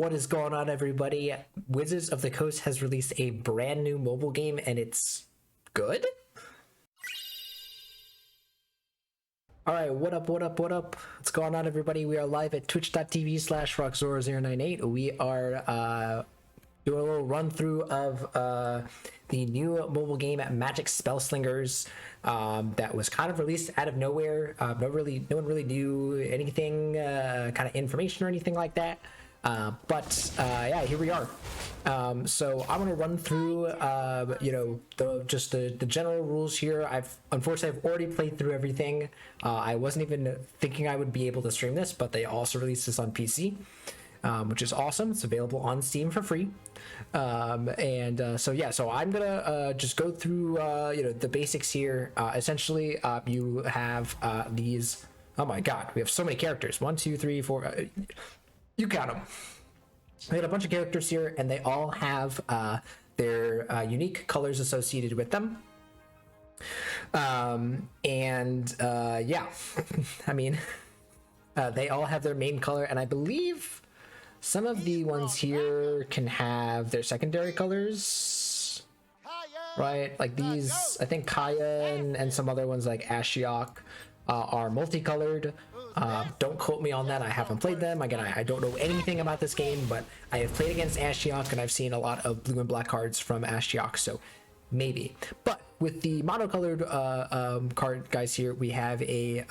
What is going on, everybody? Wizards of the Coast has released a brand new mobile game, and it's good? Alright, what up, what up, what up? What's going on, everybody? We are live at twitch.tv/rockzora098. We are doing a little run through of the new mobile game Magic Spellslingers that was kind of released out of nowhere. No one really knew anything, kind of information or anything like that. But yeah, here we are. So I'm gonna run through the general rules here. Unfortunately I've already played through everything. I wasn't even thinking I would be able to stream this, but they also released this on PC, which is awesome. It's available on Steam for free. So yeah, so I'm gonna just go through the basics here. Essentially, you have these. Oh my god, we have so many characters. 1, 2, 3, 4. You count them. We got a bunch of characters here, and they all have their unique colors associated with them. Yeah, I mean, they all have their main color, and I believe some of the ones here can have their secondary colors, right? Like these, I think Kaya and some other ones like Ashiok are multicolored. Don't quote me on that. I haven't played them. Again, I don't know anything about this game, but I have played against Ashiok, and I've seen a lot of blue and black cards from Ashiok, so maybe. But with the monocolored card guys here, we have a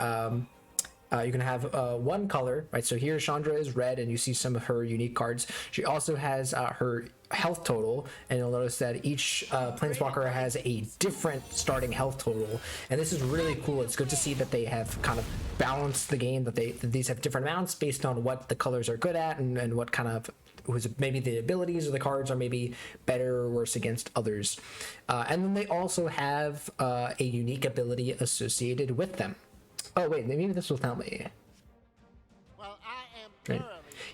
you can have one color, right? So here Chandra is red, and you see some of her unique cards. She also has her health total, and you'll notice that each planeswalker has a different starting health total, and this is really cool. It's good to see that they have kind of balanced the game, that these have different amounts based on what the colors are good at, and what kind of maybe the abilities or the cards are maybe better or worse against others. And then they also have a unique ability associated with them. Oh wait, maybe this will tell me. Well, I am right.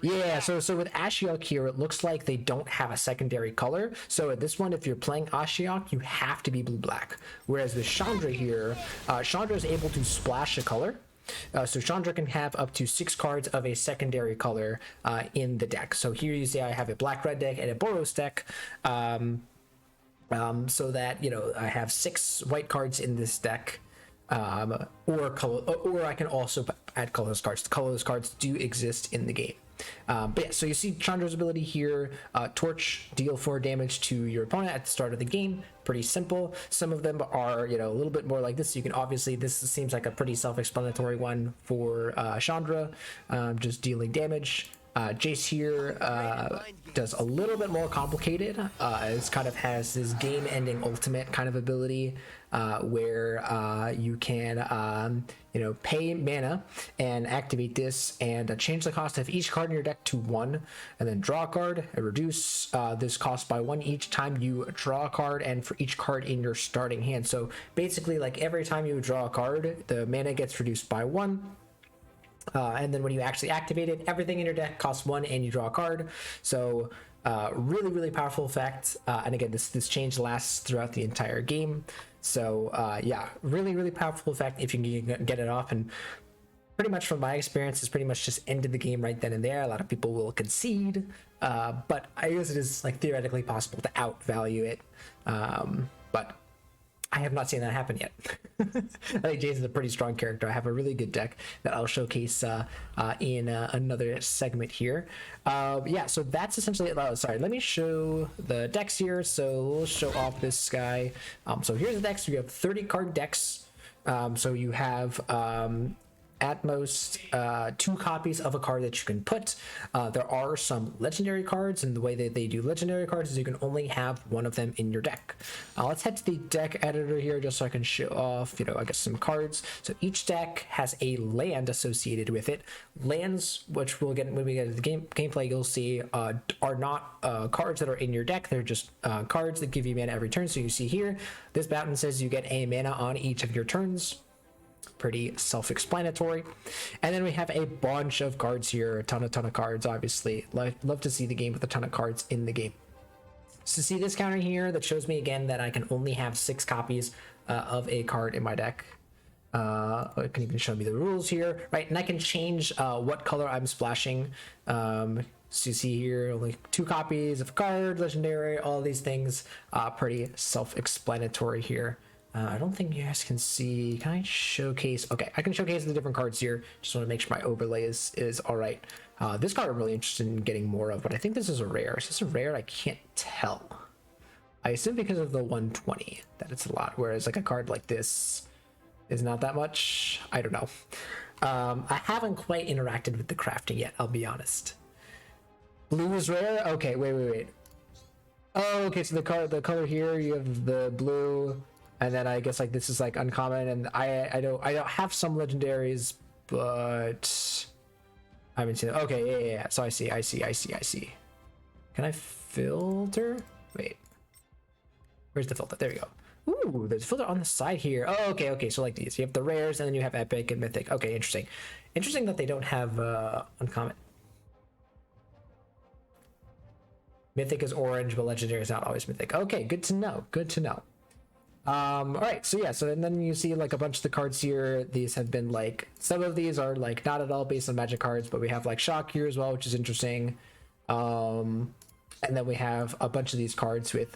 Yeah, so with Ashiok here, it looks like they don't have a secondary color. So at this one, if you're playing Ashiok, you have to be blue-black. Whereas with Chandra here, Chandra is able to splash a color. So Chandra can have up to 6 cards of a secondary color in the deck. So here you see I have a black-red deck and a Boros deck. So that, I have 6 white cards in this deck. Or I can also add colorless cards. The colorless cards do exist in the game. But yeah, so you see Chandra's ability here. Torch, deal 4 damage to your opponent at the start of the game. Pretty simple. Some of them are, a little bit more like this. You can obviously, this seems like a pretty self-explanatory one for Chandra, just dealing damage. Jace here does a little bit more complicated. It kind of has this game-ending ultimate kind of ability where you can, pay mana and activate this and change the cost of each card in your deck to 1, and then draw a card and reduce this cost by 1 each time you draw a card and for each card in your starting hand. So basically, like every time you draw a card, the mana gets reduced by 1. And then when you actually activate it, everything in your deck costs 1 and you draw a card. So really, really powerful effect. And again, this change lasts throughout the entire game. So yeah, really, really powerful effect if you can get it off. And pretty much from my experience, it's pretty much just ended the game right then and there. A lot of people will concede, but I guess it is like theoretically possible to outvalue it. But I have not seen that happen yet. I think Jason's a pretty strong character. I have a really good deck that I'll showcase in another segment here. Yeah, so that's essentially it. Sorry, let me show the decks here. So we'll show off this guy. So here's the decks. You have 30 card decks. So you have at most 2 copies of a card that you can put. There are some legendary cards, and the way that they do legendary cards is you can only have 1 of them in your deck. Let's head to the deck editor here just so I can show off, I guess some cards. So each deck has a land associated with it. Lands, which we'll get when we get to the gameplay, you'll see are not cards that are in your deck. They're just cards that give you mana every turn. So you see here, this button says you get a mana on each of your turns. Pretty self-explanatory. And then we have a bunch of cards here, a ton of cards. Obviously love to see the game with a ton of cards in the game. So see this counter here that shows me again that I can only have 6 copies of a card in my deck. It can even show me the rules here, right? And I can change what color I'm splashing. So you see here only 2 copies of a card, legendary, all these things. Pretty self-explanatory here. I don't think you guys can see. Can I showcase? Okay, I can showcase the different cards here. Just want to make sure my overlay is all right. This card I'm really interested in getting more of, but I think this is a rare. Is this a rare? I can't tell. I assume because of the 120 that it's a lot, whereas like a card like this is not that much. I don't know. I haven't quite interacted with the crafting yet, I'll be honest. Blue is rare? Okay, wait. Oh, okay, so the color here, you have the blue, and then I guess like this is like uncommon, and I don't have some legendaries, but I haven't seen it. Okay, yeah. So I see. Can I filter? Wait. Where's the filter? There we go. Ooh, there's a filter on the side here. Oh, okay. So like these, you have the rares, and then you have epic and mythic. Okay, interesting. Interesting that they don't have uncommon. Mythic is orange, but legendary is not always mythic. Okay, good to know. All right, so yeah, so then you see like a bunch of the cards here. These have been like, some of these are like not at all based on magic cards, but we have like shock here as well, which is interesting. And then we have a bunch of these cards with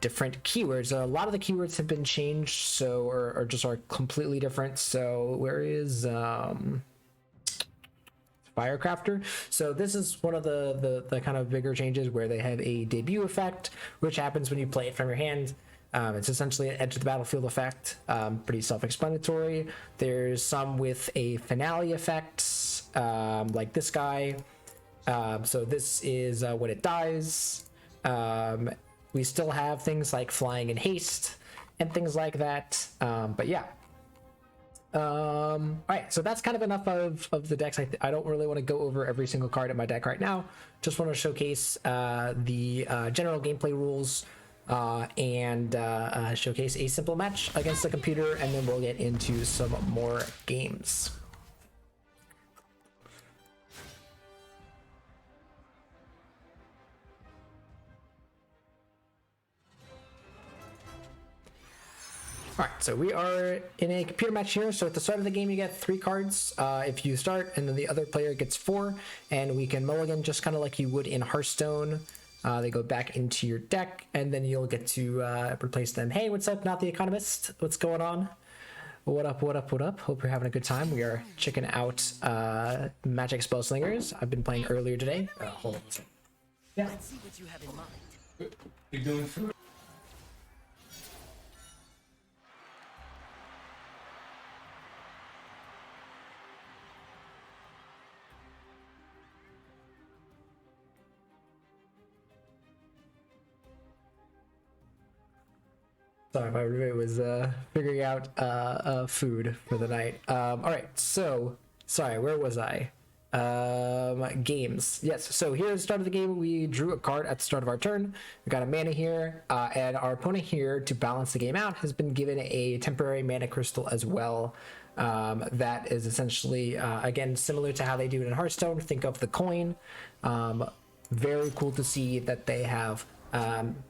different keywords. A lot of the keywords have been changed, so or just are completely different. So where is Firecrafter? So this is one of the kind of bigger changes where they have a debut effect, which happens when you play it from your hand. It's essentially an edge of the battlefield effect, pretty self-explanatory. There's some with a finale effect, like this guy. So this is when it dies. We still have things like flying and haste and things like that, but yeah. All right, so that's kind of enough of the decks. I don't really want to go over every single card in my deck right now. Just want to showcase the general gameplay rules and showcase a simple match against the computer, and then we'll get into some more games. All right, so we are in a computer match here. So at the start of the game, you get 3 cards if you start, and then the other player gets 4, and we can mulligan just kind of like you would in Hearthstone. They go back into your deck, and then you'll get to replace them. Hey, what's up, Not the Economist? What's going on? What up? Hope you're having a good time. We are checking out Magic Spellslingers. I've been playing earlier today. Hold on. Yeah. Let's see what you have in mind. You're doing food. Sorry, my roommate was figuring out food for the night. All right, so sorry, where was I? Games. Yes, so here at the start of the game, we drew a card at the start of our turn. We got a mana here, and our opponent here, to balance the game out, has been given a temporary mana crystal as well. That is essentially, again, similar to how they do it in Hearthstone. Think of the coin. Very cool to see that they have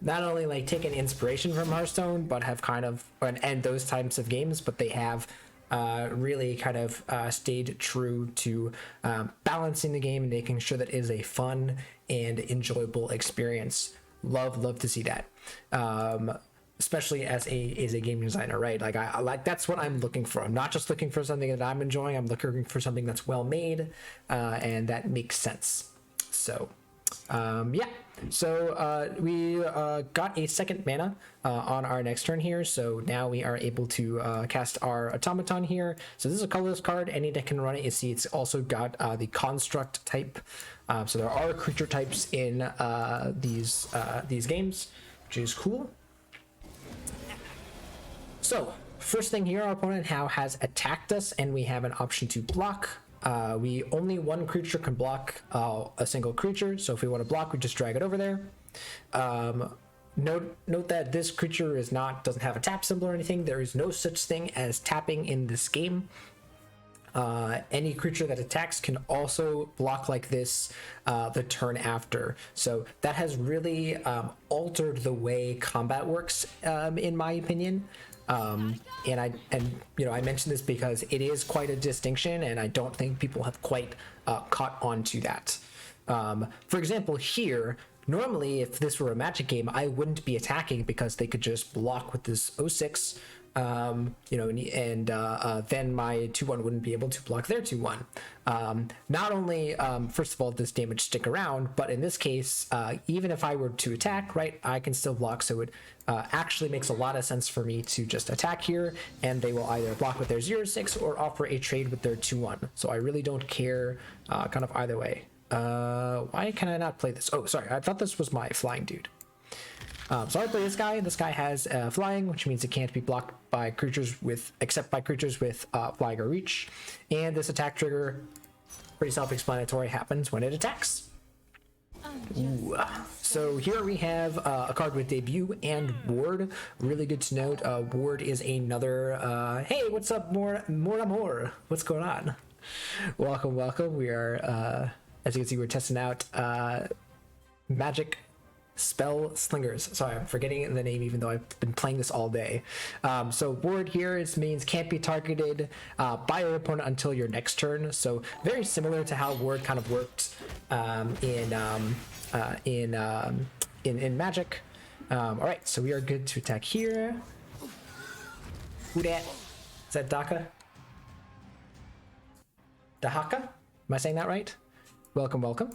not only like taken inspiration from Hearthstone, but have kind of, and those types of games, but they have really kind of stayed true to balancing the game and making sure that it is a fun and enjoyable experience. Love to see that, especially as a game designer, right? Like I like, that's what I'm looking for. I'm not just looking for something that I'm enjoying. I'm looking for something that's well made and that makes sense. So yeah, so we got a second mana on our next turn here, so now we are able to cast our automaton here. So this is a colorless card. Any deck can run it. You see it's also got the construct type, so there are creature types in these games, which is cool. So first thing here, our opponent now has attacked us, and we have an option to block. We only one creature can block a single creature, so if we want to block, we just drag it over there. Note that this creature doesn't have a tap symbol or anything. There is no such thing as tapping in this game. Any creature that attacks can also block like this the turn after. So that has really altered the way combat works, in my opinion. And you know, I mentioned this because it is quite a distinction, and I don't think people have quite caught on to that. For example, here, normally if this were a Magic game, I wouldn't be attacking because they could just block with this 06, you know, and then my 2-1 wouldn't be able to block their 2-1. Not only, first of all, this damage stick around, but in this case, even if I were to attack, right, I can still block. So it actually makes a lot of sense for me to just attack here, and they will either block with their 0-6 or offer a trade with their 2-1. So I really don't care, kind of either way. Why can I not play this? Oh, sorry, I thought this was my flying dude. So I play this guy. This guy has flying, which means it can't be blocked by creatures with, except by creatures with flying or reach. And this attack trigger, pretty self-explanatory, happens when it attacks. Ooh. So here we have a card with debut and ward. Really good to note. Ward is another. Hey, what's up, more amor? What's going on? Welcome, welcome. We are, as you can see, we're testing out Magic Spellslingers. Sorry, I'm forgetting the name even though I've been playing this all day. So ward here means can't be targeted by your opponent until your next turn. So very similar to how ward kind of worked in Magic. All right, so we are good to attack here. Who dat? Is that Daka? Dahaka? Am I saying that right? Welcome, welcome.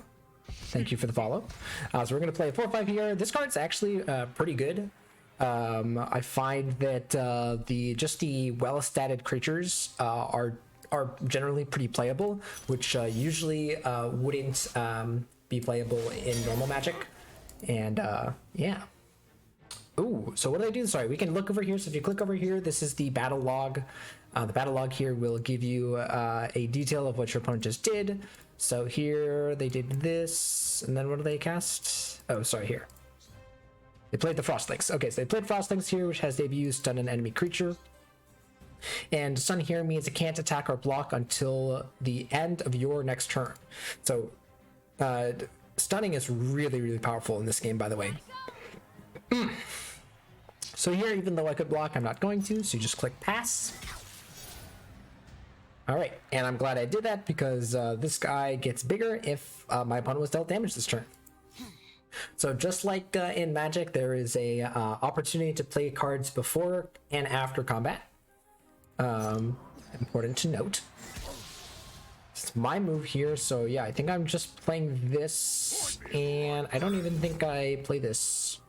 Thank you for the follow. So we're going to play a 4-5 here. This card's actually pretty good. I find that the well-statted creatures are generally pretty playable, which usually wouldn't be playable in normal Magic. And yeah. Ooh, so what do I do? Sorry, we can look over here. So if you click over here, this is the battle log. The battle log here will give you a detail of what your opponent just did. So here they did this, and then what do they cast? Oh, sorry, here. They played the Frostlings. Okay, so they played Frostlings here, which has debut, stun an enemy creature. And stun here means it can't attack or block until the end of your next turn. So stunning is really, really powerful in this game, by the way. So here, even though I could block, I'm not going to, so you just click pass. All right, and I'm glad I did that because this guy gets bigger if my opponent was dealt damage this turn. So just like in Magic, there is a opportunity to play cards before and after combat. Important to note. It's my move here, so yeah, I think I'm just playing this, and I don't even think I play this.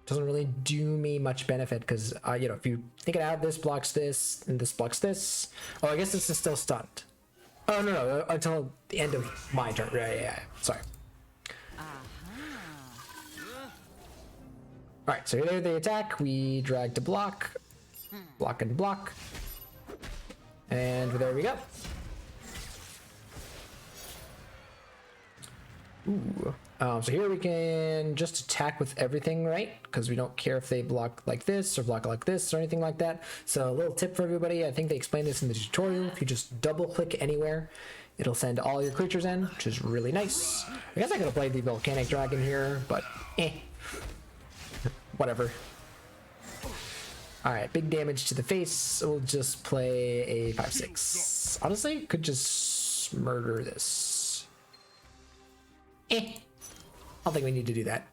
Doesn't really do me much benefit because you know, if you think it out, this blocks this and this blocks this. Oh, I guess this is still stunned. Oh no, until the end of my turn. Yeah. Sorry. All right, so here they attack. We drag to block, block and block, and there we go. Ooh. So here we can just attack with everything, right? Because we don't care if they block like this or block like this or anything like that. So a little tip for everybody, I think they explained this in the tutorial. If you just double click anywhere, it'll send all your creatures in, which is really nice. I guess I could have played the volcanic dragon here, but whatever. All right, big damage to the face. We'll just play a 5/6. Honestly, could just murder this. I don't think we need to do that.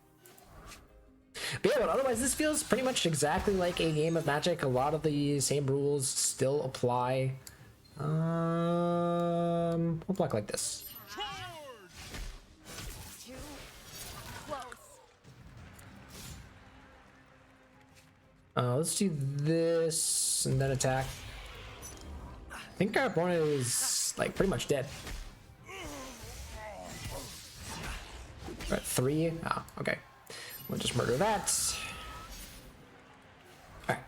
But yeah, but otherwise this feels pretty much exactly like a game of Magic. A lot of the same rules still apply. We'll block like this. Let's do this and then attack. I think our opponent is like pretty much dead. We're at 3. Oh, okay. We'll just murder that. Alright.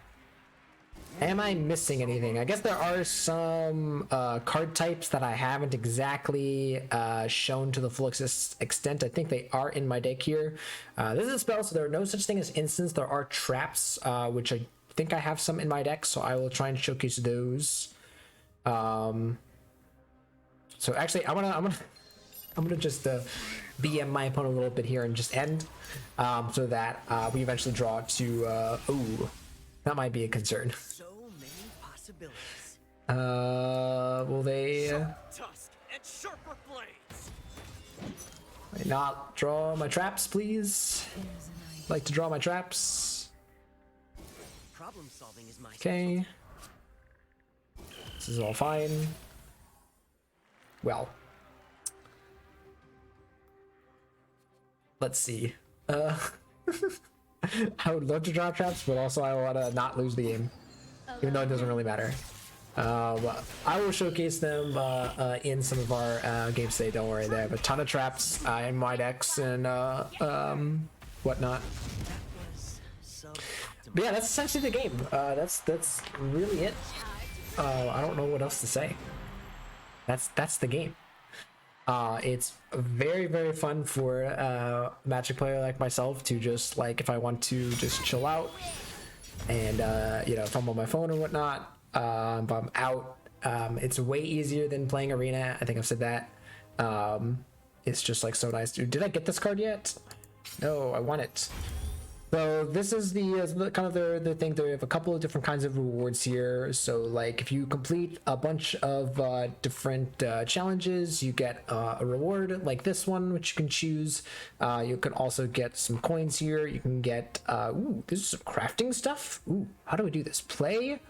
Am I missing anything? I guess there are some card types that I haven't exactly shown to the full extent. I think they are in my deck here. This is a spell, so there are no such thing as instants. There are traps, which I think I have some in my deck, so I will try and showcase those. So actually, I'm gonna just BM my opponent a little bit here and just end, so that we eventually draw to. Ooh, that might be a concern. So many possibilities. Will they? Tusk and sharper blades. Not draw my traps, please. Like to draw my traps. Problem solving is my Okay. This is all fine. Well. Let's see. I would love to draw traps, but also I want to not lose the game. Even though it doesn't really matter. I will showcase them in some of our games today. Don't worry, they have a ton of traps in my decks and whatnot. But yeah, that's essentially the game. That's really it. I don't know what else to say. That's the game. It's very, very fun for a Magic player like myself to just, like, if I want to just chill out and you know, if I'm on my phone or whatnot, if I'm out, it's way easier than playing Arena. I think I've said that. It's just like so nice. Dude, did I get this card yet? No, I want it. So this is the kind of the thing. They have a couple of different kinds of rewards here. So like if you complete a bunch of different challenges, you get a reward like this one, which you can choose. You can also get some coins here. You can get ooh, this is some crafting stuff. Ooh, how do we do this? Play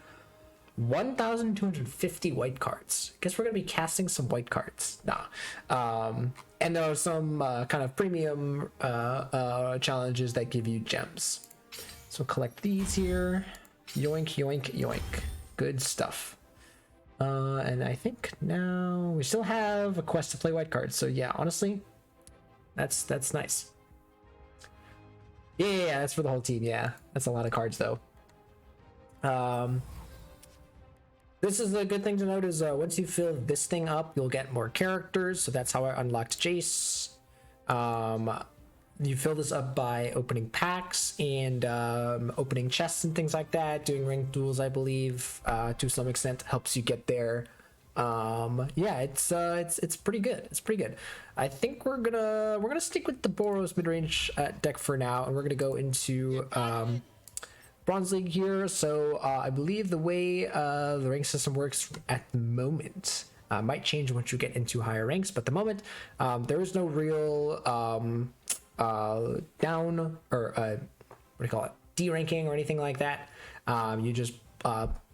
1,250 white cards. Guess we're gonna be casting some white cards. Nah. And there are some kind of premium challenges that give you gems. So collect these here. Yoink, yoink, yoink. Good stuff. And I think now we still have a quest to play white cards. So yeah, honestly, that's nice. Yeah, that's for the whole team. Yeah, that's a lot of cards though. This is a good thing to note is once you fill this thing up, you'll get more characters. So that's how I unlocked Jace. You fill this up by opening packs and opening chests and things like that. Doing ranked duels, I believe, to some extent helps you get there. Yeah, it's pretty good. It's pretty good. I think we're gonna stick with the Boros midrange deck for now, and we're gonna go into Bronze League here. So I believe the way the rank system works at the moment might change once you get into higher ranks, but at the moment there is no real down or what do you call it, D-ranking or anything like that. You just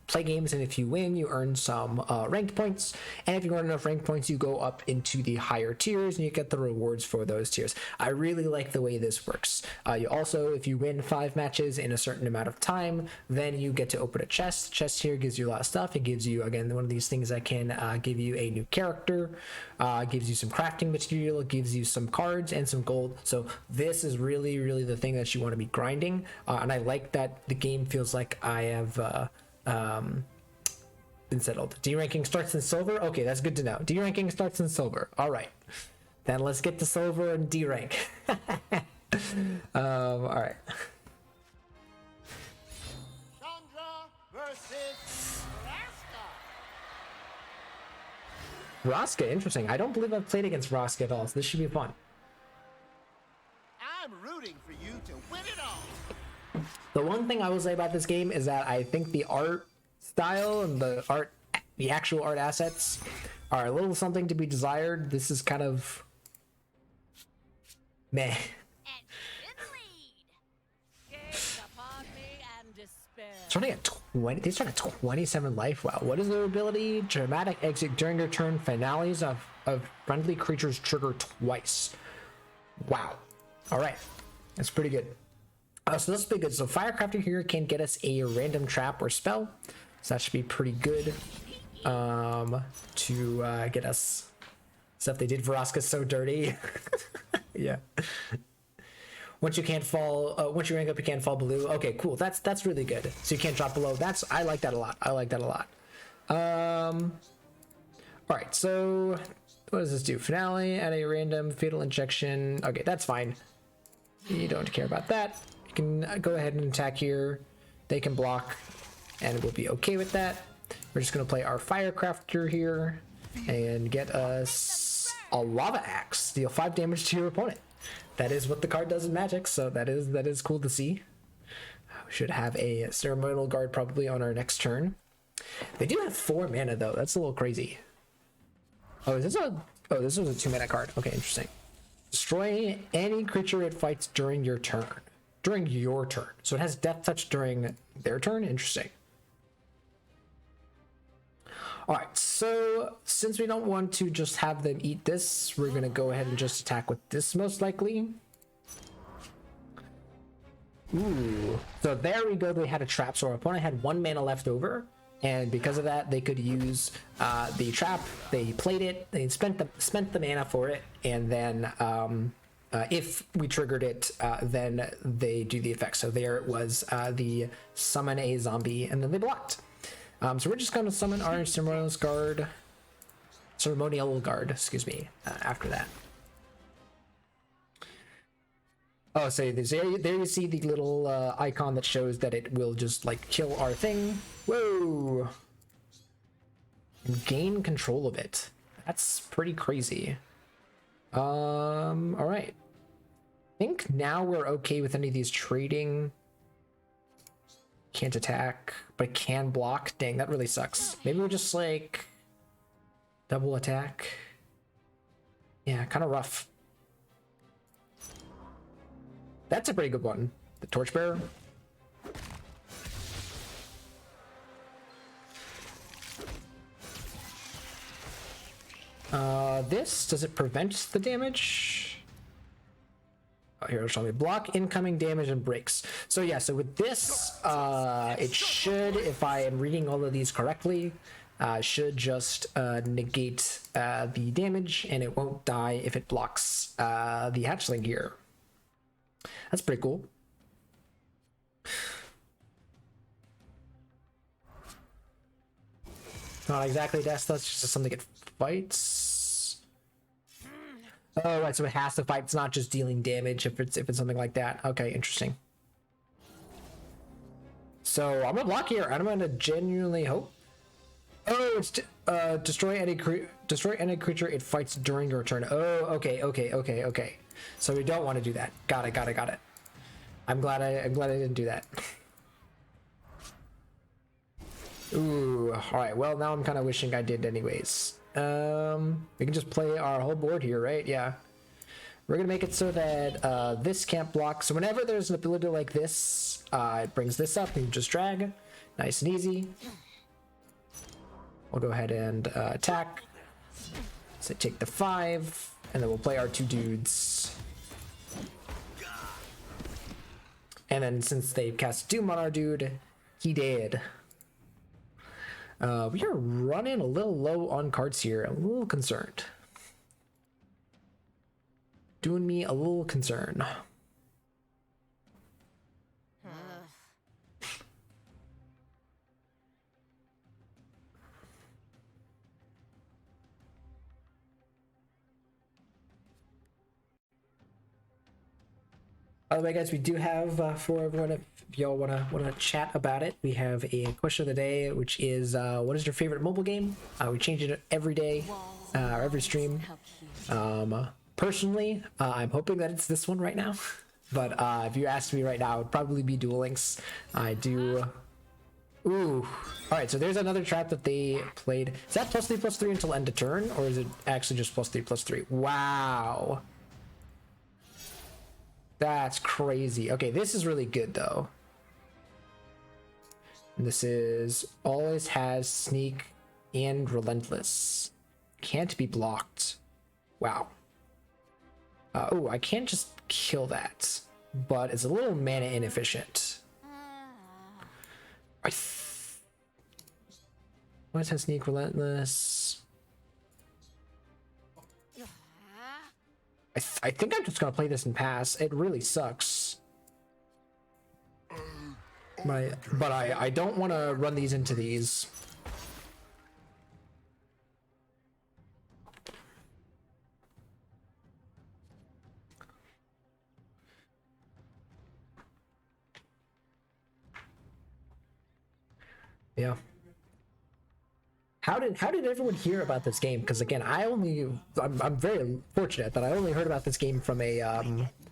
play games, and if you win, you earn some ranked points, and if you earn enough ranked points, you go up into the higher tiers and you get the rewards for those tiers. I really like the way this works. You also, if you win 5 matches in a certain amount of time, then you get to open a chest. Chest here gives you a lot of stuff. It gives you, again, one of these things that can give you a new character, gives you some crafting material, gives you some cards and some gold. So this is really, really the thing that you want to be grinding, and I like that the game feels like I have been settled. D-ranking starts in silver. Okay, that's good to know. D-ranking starts in silver. All right, then let's get to silver and D-rank. All right. Chandra versus Raska. Raska, interesting. I don't believe I've played against Raska at all, so this should be fun. I'm rooting for you to win it all. The one thing I will say about this game is that I think the art style and the actual art assets are a little something to be desired. This is kind of meh. Starting at 20, they start at 27 life. Wow, what is their ability? Dramatic exit during your turn. Finales of friendly creatures trigger twice. Wow. All right, that's pretty good. So this will be good. So Firecrafter here can get us a random trap or spell. So that should be pretty good to get us stuff. They did Vraska so dirty. Yeah. Once you can't fall, once you rank up, you can't fall below. Okay, cool. That's really good. So you can't drop below. I like that a lot. I like that a lot. All right. So what does this do? Finale at a random fatal injection. Okay, that's fine. You don't care about that. Can go ahead and attack here. They can block and we'll be okay with that. We're just gonna play our Firecrafter here and get us a Lava Axe. Deal 5 damage to your opponent. That is what the card does in Magic, so that is cool to see. We should have a Ceremonial Guard probably on our next turn. They do have 4 mana though. That's a little crazy. Oh, is this a this was a 2 mana card. Okay, interesting. Destroy any creature it fights during your turn. During your turn. So it has death touch during their turn. Interesting. Alright, so since we don't want to just have them eat this, we're going to go ahead and just attack with this most likely. Ooh. So there we go. They had a trap. So our opponent had 1 mana left over. And because of that, they could use the trap. They played it. They spent the mana for it. And then if we triggered it, then they do the effect. So there it was the summon a zombie, and then they blocked. So we're just going to summon our ceremonial guard, excuse me, after that. Oh, so there you see the little icon that shows that it will just like kill our thing. Whoa! And gain control of it. That's pretty crazy. All right. I think now we're okay with any of these trading. Can't attack, but can block. Dang, that really sucks. Maybe we're just like double attack. Yeah, kind of rough. That's a pretty good one. The Torchbearer. This, does it prevent the damage? Oh, here it'll show me block incoming damage and breaks. So yeah, so with this, it should, if I am reading all of these correctly, should just negate the damage, and it won't die if it blocks the hatchling here. That's pretty cool. Not exactly death, that's just something it fights. Oh, right, so it has to fight. It's not just dealing damage if it's something like that. Okay, interesting. So I'm gonna block here, and I'm gonna genuinely hope. Oh, it's destroy any creature it fights during your turn. Oh, okay. So we don't want to do that. Got it. I'm glad I didn't do that. Ooh, all right. Well, now I'm kind of wishing I did anyways. We can just play our whole board here, right? Yeah. We're gonna make it so that this can't block. So whenever there's an ability like this, it brings this up and you just drag. Nice and easy. We'll go ahead and attack. So take the 5, and then we'll play our 2 dudes. And then since they cast Doom on our dude, he dead. We are running a little low on cards here. I'm a little concerned. Doing me a little concern. By the way, guys, we do have for everyone, if y'all wanna chat about it, we have a question of the day, which is what is your favorite mobile game? We change it every day, or every stream. Personally, I'm hoping that it's this one right now, but if you asked me right now, it would probably be Duel Links. I do. Ooh. All right, so there's another trap that they played. Is that +3/+3 until end of turn, or is it actually just +3/+3? Wow. That's crazy. Okay, this is really good though. And this is always has sneak and relentless. Can't be blocked. Wow. Oh, I can't just kill that, but it's a little mana inefficient. Always has sneak, relentless. I think I'm just gonna play this and pass. It really sucks. But I don't want to run these into these. Yeah. How did everyone hear about this game? Because again, I'm very fortunate that I only heard about this game from a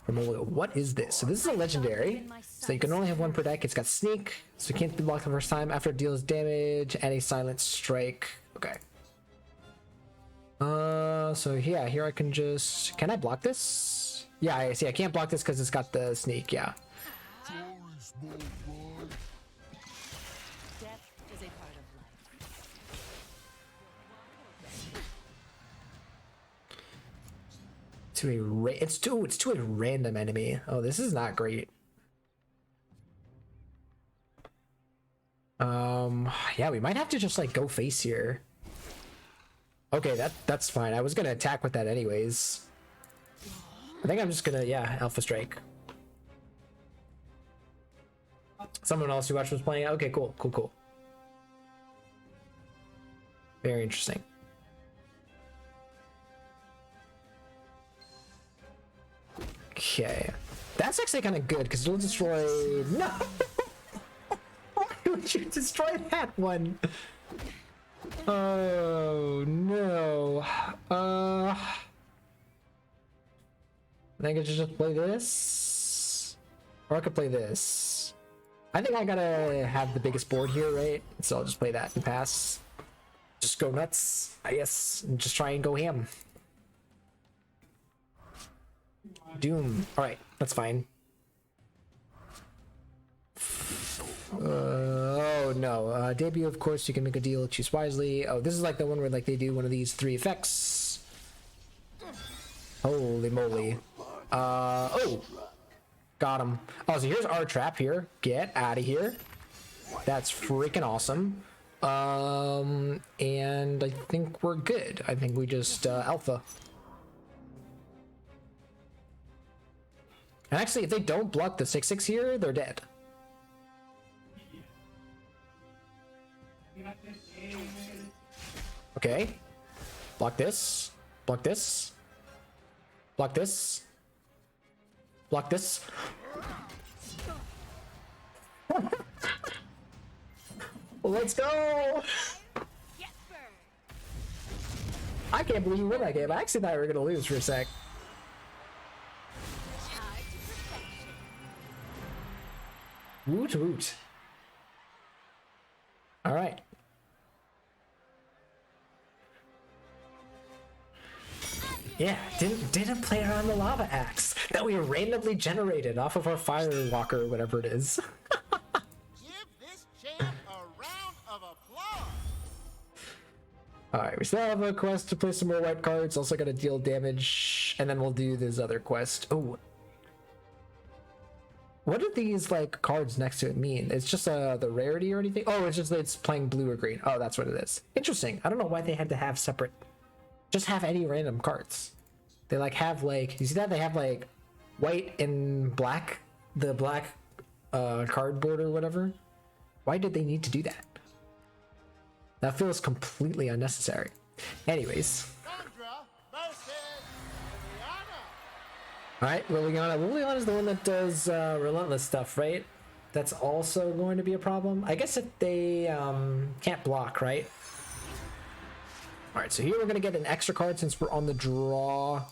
what is this? So this is a legendary. So you can only have 1 per deck. It's got sneak, so it can't be blocked the first time. After it deals damage, and a silent strike. Okay. So yeah, here I can just, can I block this? Yeah, I see. I can't block this because it's got the sneak. Yeah. Death is a part of life. It's to a random enemy. Oh, this is not great. Yeah, we might have to just like go face here. Okay, that's fine. I was gonna attack with that anyways. I think I'm just gonna, yeah, Alpha Strike. Someone else who watched was playing. Okay, cool. Very interesting. Okay, that's actually kind of good because it'll destroy. No, why would you destroy that one? Oh no. I think I should just play this, or I could play this. I think I gotta have the biggest board here, right? So I'll just play that and pass. Just go nuts, I guess, and just try and go ham. Doom. All right, that's fine. Oh no. Debut, of course, you can make a deal, choose wisely. Oh, this is like the one where like they do one of these 3 effects. Holy moly. Oh, got him. Oh, so here's our trap here. Get out of here. That's freaking awesome. And I think we're good. I think we just alpha. And actually, if they don't block the 6/6 here, they're dead. Okay. Block this. Block this. Block this. Block this. Let's go! I can't believe you won that game. I actually thought we were gonna lose for a sec. Woot woot. All right. Yeah, didn't play around the lava axe that we randomly generated off of our firewalker or whatever it is. Give this champ a round of applause. All right, we still have a quest to play some more white cards. Also got to deal damage, and then we'll do this other quest. Oh, what do these like cards next to it mean? It's just the rarity or anything? Oh, it's just that it's playing blue or green. Oh, that's what it is. Interesting. I don't know why they had to have separate. Just have any random cards. They like have like, you see that they have like white and black, the black cardboard or whatever. Why did they need to do that? That feels completely unnecessary. Anyways. Sandra versus Liliana. All right, Liliana. Liliana is the one that does relentless stuff, right? That's also going to be a problem. I guess if they can't block, right? All right, so here we're gonna get an extra card since we're on the draw.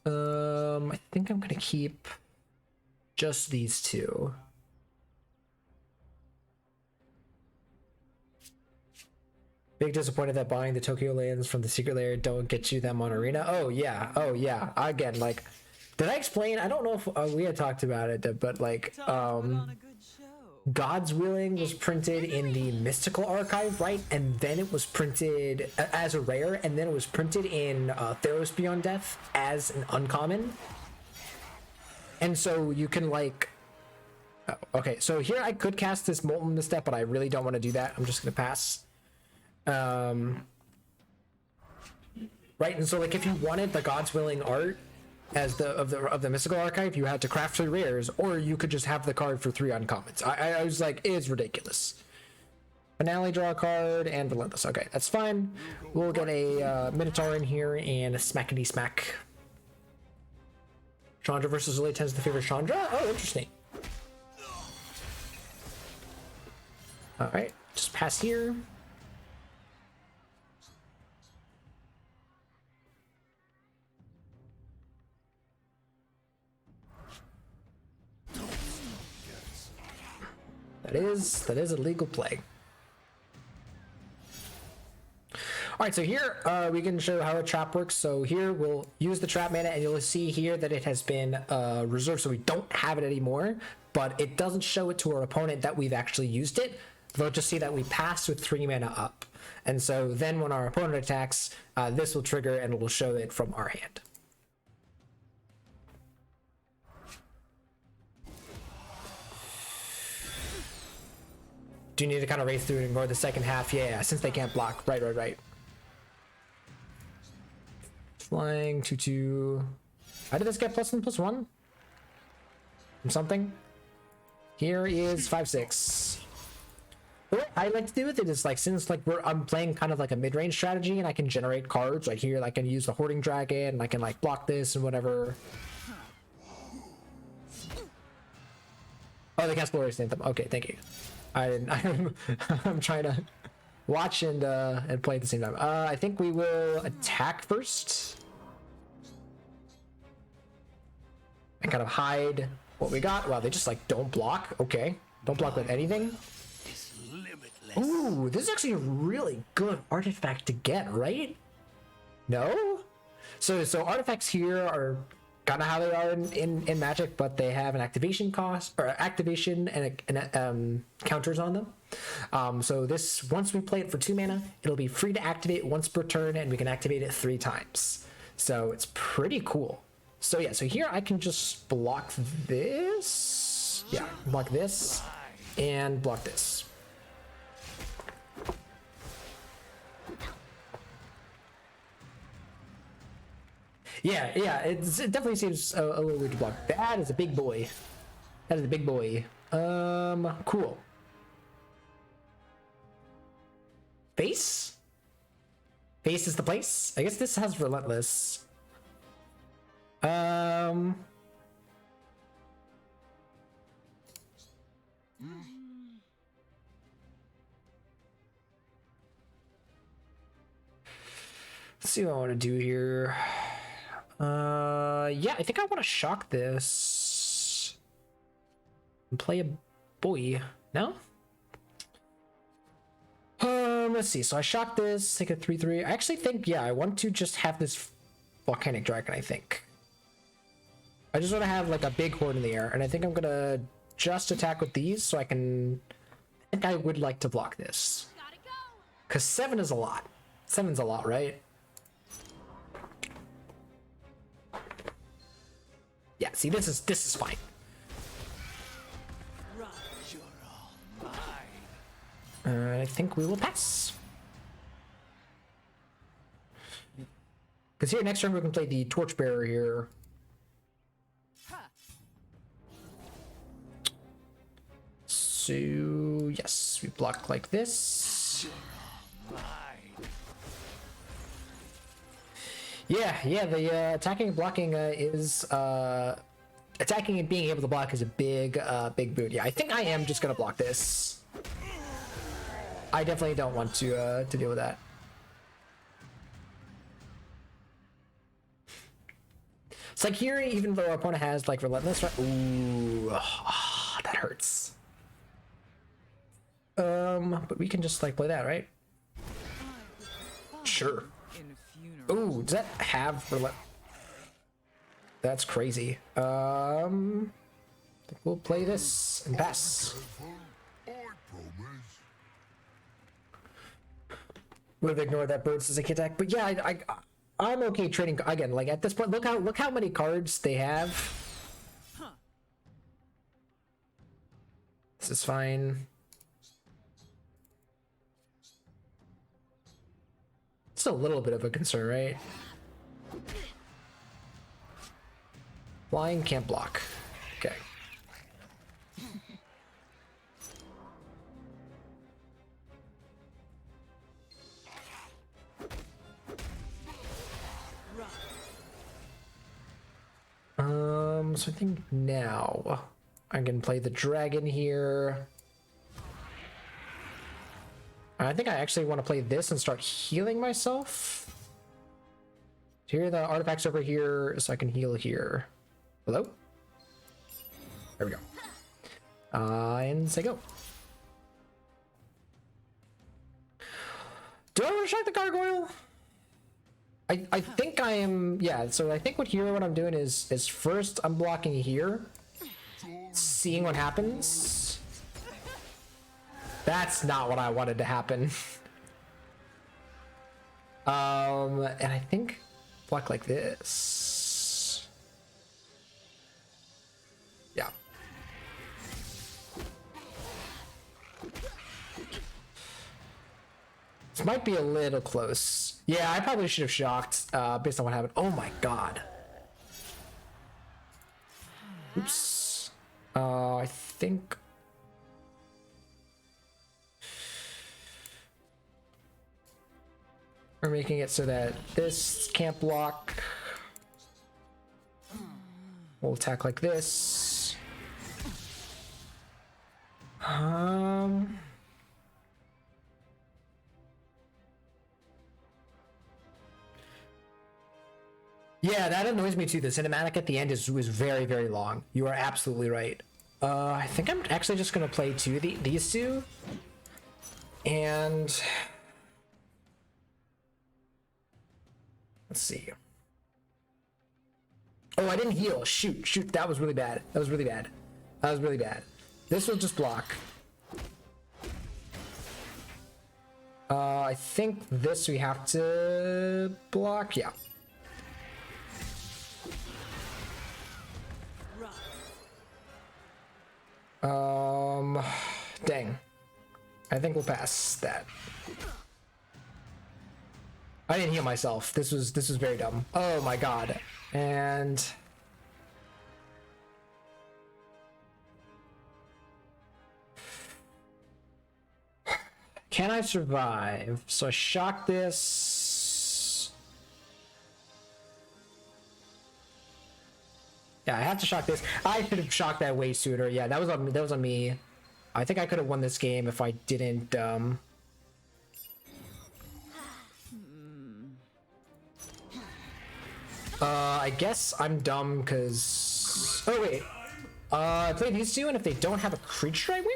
I think I'm gonna keep just these 2. Big disappointed that buying the Tokyo lands from the secret layer don't get you them on arena. Oh yeah. Again, like, did I explain? I don't know if we had talked about it, but like, God's Willing was printed in the Mystical Archive, right? And then it was printed as a rare, and then it was printed in Theros Beyond Death as an uncommon. And so you can like... Oh, okay, so here I could cast this Molten Misstep, but I really don't want to do that. I'm just going to pass. Right, and so like if you wanted the God's Willing art as of the Mystical Archive, you had to craft 3 rares, or you could just have the card for 3 uncommons. I was like, it's ridiculous. Finale, draw a card, and Relentless. Okay, that's fine. We'll get a Minotaur in here and a smackety smack. Chandra versus Lily tends to favor Chandra? Oh, interesting. Alright, just pass here. That is a legal play. right, so here we can show how a trap works. So here we'll use the trap mana, and you'll see here that it has been reserved, so we don't have it anymore, but it doesn't show it to our opponent that we've actually used it. They'll just see that we passed with 3 mana up. And so then when our opponent attacks, this will trigger and it will show it from our hand. Do you need to kind of race through and ignore the second half? Yeah, since they can't block. Right. Flying 2/2. How did this get +1/+1? From something? Here is 5/6. What I like to do with it is like, since like I'm playing kind of like a mid-range strategy and I can generate cards right here, I can use the Hoarding Dragon and I can like block this and whatever. Oh, they cast Glorious Anthem. Okay, thank you. I'm trying to watch and play at the same time. I think we will attack first and kind of hide what we got. Wow, they just like don't block. Okay, don't block with anything. Ooh, this is actually a really good artifact to get, right? No? So artifacts here are kind of how they are in Magic, but they have an activation cost, or activation and counters on them. So this, once we play it for 2 mana, it'll be free to activate once per turn, and we can activate it 3 times. So it's pretty cool. So yeah, so here I can just block this. Yeah, block this and block this. Yeah, it definitely seems a little weird to block. That is a big boy. That is a big boy. Cool. Face? Face is the place? I guess this has Relentless. Let's see what I want to do here. Yeah, I think I want to shock this and play a boy. No? Let's see. So I shock this, take a 3/3. I actually think, yeah, I want to just have this Volcanic Dragon, I think. I just want to have like a big horde in the air, and I think I'm gonna just attack with these so I can. I think I would like to block this. Because 7 is a lot. 7's a lot, right? Yeah, see, this is fine. I think we will pass. Because here, next turn, we can play the Torchbearer here. So, yes, we block like this. Yeah, the attacking and blocking is attacking and being able to block is a big boon. Yeah, I think I am just gonna block this. I definitely don't want to deal with that. It's like here, even though our opponent has like Relentless, right? Ooh, that hurts. But we can just like play that, right? Sure. Ooh, does that have That's crazy. I think we'll play this and pass. Would have ignored that bird as a key attack, but yeah, I'm okay trading again. Like at this point, look how many cards they have. This is fine. It's a little bit of a concern, right? Flying can't block. Okay. So I think now I can play the dragon here. I think I actually want to play this and start healing myself. Here are the artifacts over here, so I can heal here. Hello? There we go. And say go. Do I want to strike the gargoyle? I think I am, yeah, so I think what I'm doing is first I'm blocking here, seeing what happens. That's not what I wanted to happen. And I think block like this. Yeah. This might be a little close. Yeah, I probably should have shocked based on what happened. Oh my god. Oops. I think... we're making it so that this can't block. We'll attack like this. Yeah, that annoys me too. The cinematic at the end was very, very long. You are absolutely right. I think I'm actually just gonna play these two. And let's see. Oh, I didn't heal. Shoot. That was really bad. That was really bad. This will just block. I think this we have to block. Yeah. Dang. I think we'll pass that. I didn't heal myself. This was very dumb. Oh my god. And can I survive? So I shock this. Yeah, I have to shock this. I should have shocked that way sooner. Yeah, that was on me. I think I could have won this game if I didn't I guess I'm dumb because... oh wait. I play these two, and if they don't have a creature, I win?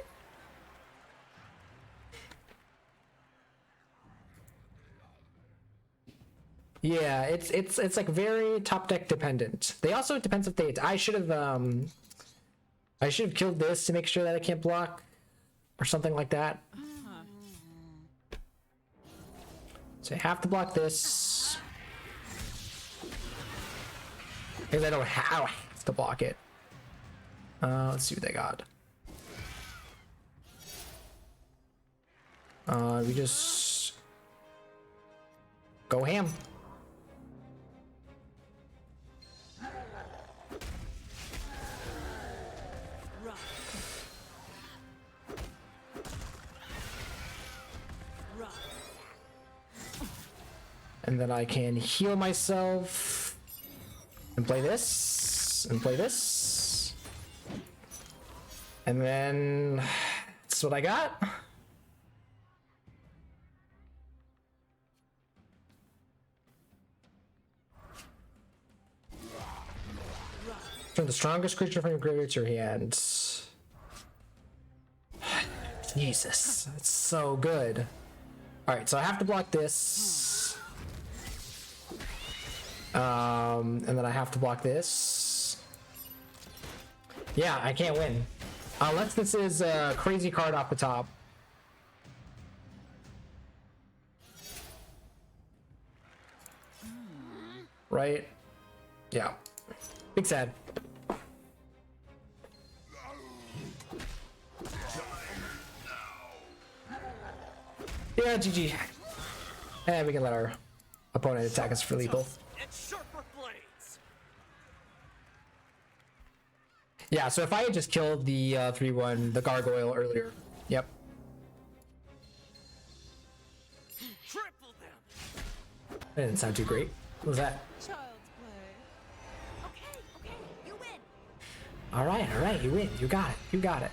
Yeah, it's like very top deck dependent. They also, it depends if they... I should have killed this to make sure that I can't block or something like that. So I have to block this because I don't have to block it. Let's see what they got. We just go ham. And then I can heal myself and play this and play this. And then that's what I got. Turn the strongest creature from your graveyard to your hand. Jesus, it's so good. Alright, so I have to block this. And then I have to block this. Yeah, I can't win. Unless this is a crazy card off the top. Right? Yeah. Big sad. Yeah, GG. And we can let our opponent attack us for lethal. Yeah, so if I had just killed the 3-1, the gargoyle earlier. Yep. That didn't sound too great. What was that? Child's play. Okay, you win. Alright, you win. You got it.